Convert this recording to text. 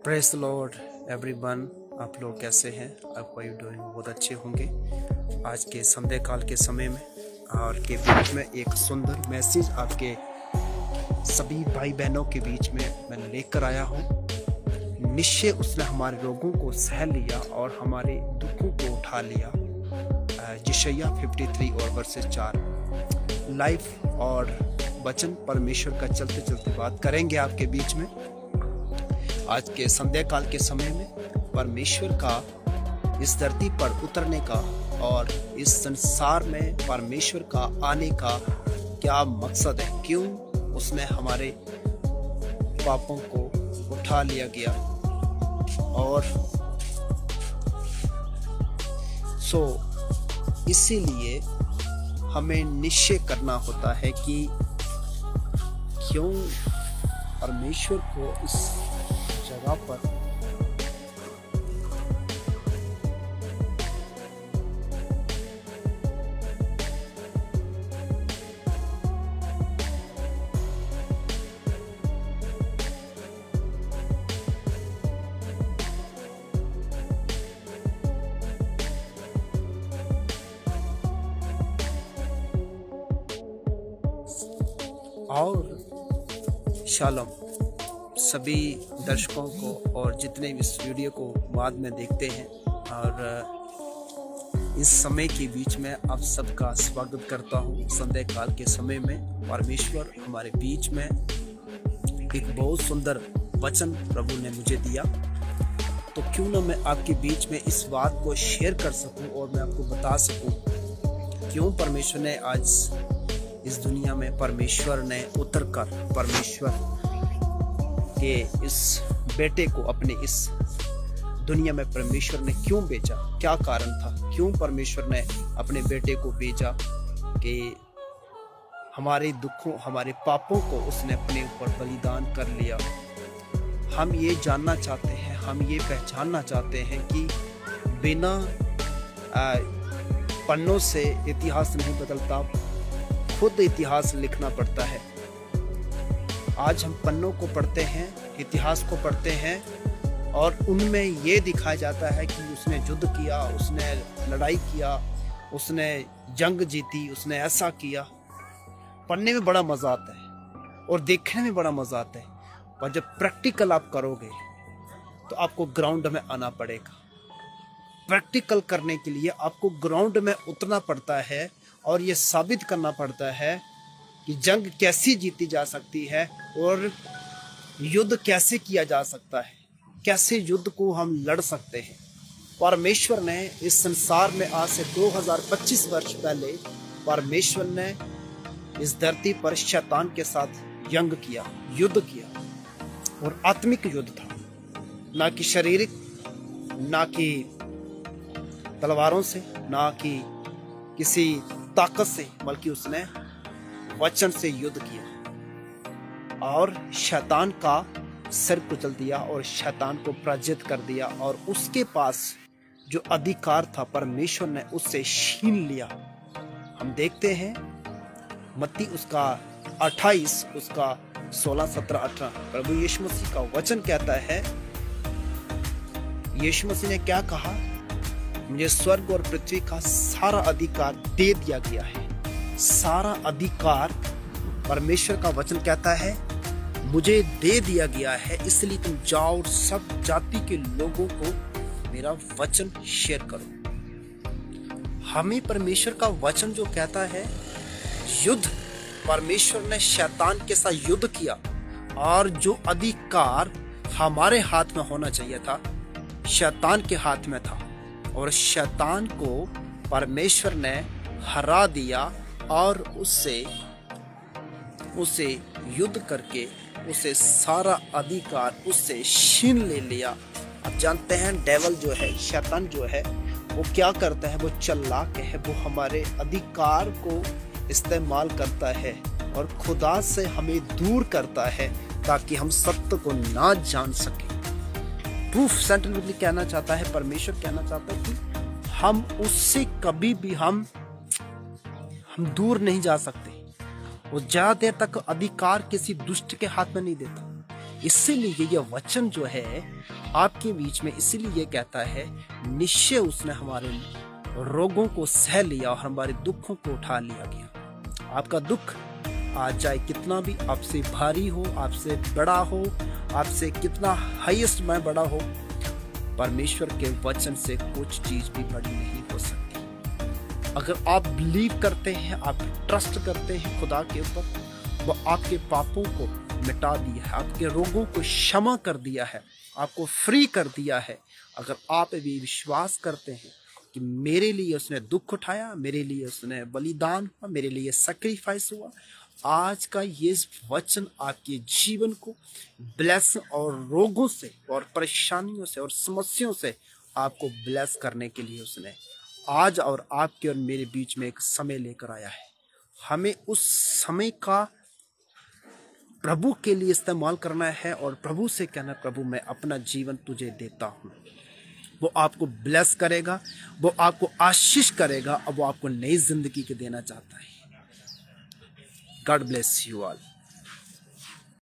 Praise the Lord everyone. आप लोग कैसे हैं? आप यू डूइंग? बहुत अच्छे होंगे। आज के संध्या काल के समय में और के बीच में एक सुंदर मैसेज आपके सभी भाई बहनों के बीच में मैं लेकर आया हूँ। निश्चय उसने हमारे रोगों को सह लिया और हमारे दुखों को उठा लिया। यशायाह 53 और वर्सेस 4 लाइफ और वचन परमेश्वर का चलते चलते बात करेंगे आपके बीच में। आज के संध्या काल के समय में परमेश्वर का इस धरती पर उतरने का और इस संसार में परमेश्वर का आने का क्या मकसद है, क्यों उसने हमारे पापों को उठा लिया गया। और इसीलिए हमें निश्चय करना होता है कि क्यों परमेश्वर को इस जगह पर और शालोम सभी दर्शकों को और जितने भी इस वीडियो को बाद में देखते हैं, और इस समय के बीच में आप सबका स्वागत करता हूँ। संध्या काल के समय में परमेश्वर हमारे बीच में एक बहुत सुंदर वचन प्रभु ने मुझे दिया, तो क्यों ना मैं आपके बीच में इस बात को शेयर कर सकूं और मैं आपको बता सकूं क्यों परमेश्वर ने आज इस दुनिया में परमेश्वर ने उतरकर परमेश्वर के इस बेटे को अपने इस दुनिया में परमेश्वर ने क्यों भेजा, क्या कारण था, क्यों परमेश्वर ने अपने बेटे को भेजा कि हमारे दुखों हमारे पापों को उसने अपने ऊपर बलिदान कर लिया। हम ये जानना चाहते हैं, हम ये पहचानना चाहते हैं कि बिना पन्नों से इतिहास नहीं बदलता, खुद इतिहास लिखना पड़ता है। आज हम पन्नों को पढ़ते हैं, इतिहास को पढ़ते हैं और उनमें ये दिखाया जाता है कि उसने युद्ध किया, उसने लड़ाई किया, उसने जंग जीती, उसने ऐसा किया। पढ़ने में बड़ा मजा आता है और देखने में बड़ा मजा आता है, पर जब प्रैक्टिकल आप करोगे तो आपको ग्राउंड में आना पड़ेगा। प्रैक्टिकल करने के लिए आपको ग्राउंड में उतरना पड़ता है और ये साबित करना पड़ता है कि जंग कैसी जीती जा सकती है और युद्ध कैसे किया जा सकता है, कैसे युद्ध को हम लड़ सकते हैं। परमेश्वर ने इस संसार में आज से 2025 वर्ष पहले परमेश्वर ने इस धरती पर शैतान के साथ जंग किया, युद्ध किया, और आत्मिक युद्ध था, ना कि शारीरिक, ना कि तलवारों से, ना कि किसी ताकत से, बल्कि उसने वचन से युद्ध किया और शैतान का सिर कुचल दिया और शैतान को पराजित कर दिया। और उसके पास जो अधिकार था परमेश्वर ने उससे छीन लिया। हम देखते हैं मत्ती उसका 28 उसका 16, 17, 18 प्रभु यीशु मसीह का वचन कहता है, यीशु मसीह ने क्या कहा, मुझे स्वर्ग और पृथ्वी का सारा अधिकार दे दिया गया है। सारा अधिकार परमेश्वर का वचन कहता है मुझे दे दिया गया है, इसलिए तुम जाओ और सब जाति के लोगों को मेरा वचन शेयर करो। हमें परमेश्वर का वचन जो कहता है, युद्ध परमेश्वर ने शैतान के साथ युद्ध किया और जो अधिकार हमारे हाथ में होना चाहिए था शैतान के हाथ में था, और शैतान को परमेश्वर ने हरा दिया और उससे युद्ध करके उसे सारा अधिकार उससे छीन ले लिया। आप जानते हैं डेविल जो है, शैतान जो है, वो क्या करता है, वो चालाक है, वो हमारे अधिकार को इस्तेमाल करता है और खुदा से हमें दूर करता है ताकि हम सत्य को ना जान सके। प्रूफ सेंटेंटली कहना चाहता है, परमेश्वर कहना चाहता है कि हम उससे कभी भी हम दूर नहीं जा सकते। वो ज्यादा देर तक अधिकार किसी दुष्ट के हाथ में नहीं देता। इसीलिए ये वचन जो है आपके बीच में, इसीलिए ये कहता है निश्चय उसने हमारे रोगों को सह लिया और हमारे दुखों को उठा लिया गया। आपका दुख आज चाहे कितना भी आपसे भारी हो, आपसे बड़ा हो, आपसे कितना हाईएस्ट में बड़ा हो, परमेश्वर के वचन से कुछ चीज भी बड़ी नहीं हो सकती। अगर आप बिलीव करते हैं, आप ट्रस्ट करते हैं खुदा के ऊपर, वो आपके पापों को मिटा दिया है, आपके रोगों को क्षमा कर दिया है, आपको फ्री कर दिया है। अगर आप भी विश्वास करते हैं कि मेरे लिए उसने दुख उठाया, मेरे लिए उसने बलिदान हुआ, मेरे लिए सैक्रिफाइस हुआ, आज का ये वचन आपके जीवन को ब्लेस और रोगों से और परेशानियों से और समस्याओं से आपको ब्लेस करने के लिए उसने आज और आपके और मेरे बीच में एक समय लेकर आया है। हमें उस समय का प्रभु के लिए इस्तेमाल करना है और प्रभु से कहना, प्रभु मैं अपना जीवन तुझे देता हूँ। वो आपको ब्लेस करेगा, वो आपको आशीष करेगा और वो आपको नई जिंदगी के देना चाहता है। God bless you all.